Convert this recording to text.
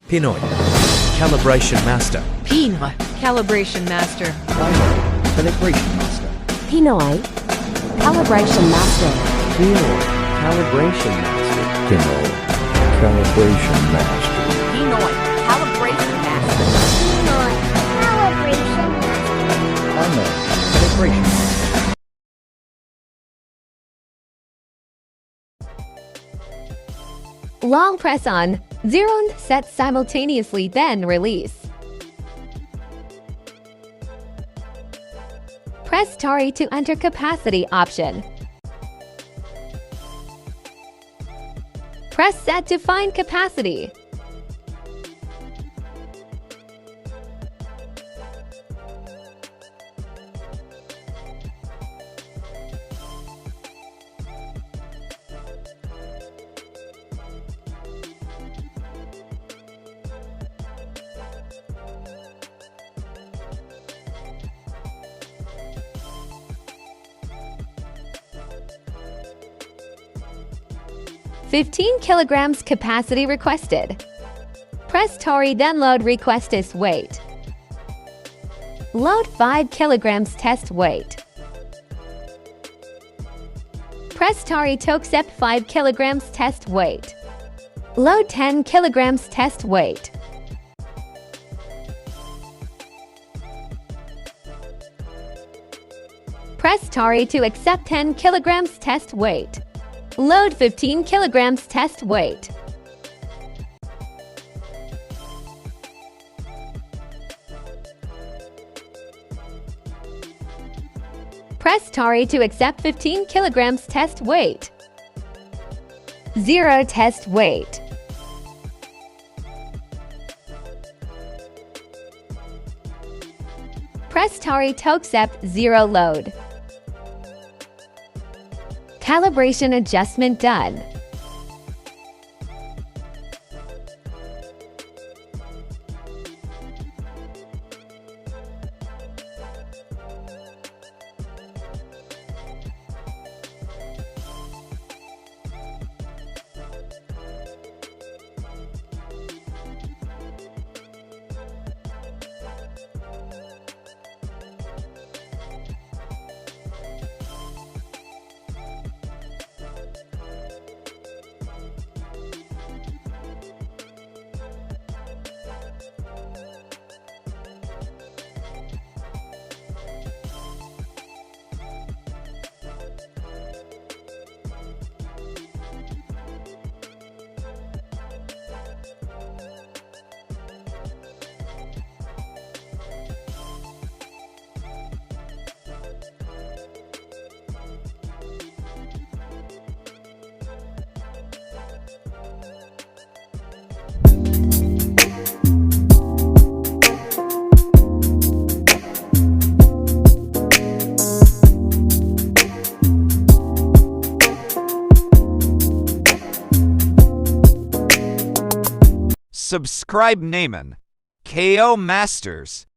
Pinoy, Calibration Master. Pinoy, Calibration Master. Calibration Master. Pinoy, Calibration Master. Pinoy, Calibration Master. Pinoy, Calibration Master. Pinoy, Calibration Master. Pinoy, Calibration Master. Pinoy, Calibration Master. Long press on, Zeron set simultaneously, then release. Press TARE to enter capacity option. Press set to find capacity. $15 kilograms capacity requested. Press TARE, then load request test weight. Load 5 kilograms test weight. Press TARE to accept 5 kilograms test weight. Load 10 kilograms test weight. Press TARE to accept 10 kilograms test weight. Load 15 kilograms test weight. Press TARE to accept 15 kilograms test weight. 0 test weight. Press TARE to accept 0 load. Calibration adjustment done. Subscribe Niken, KO Masters.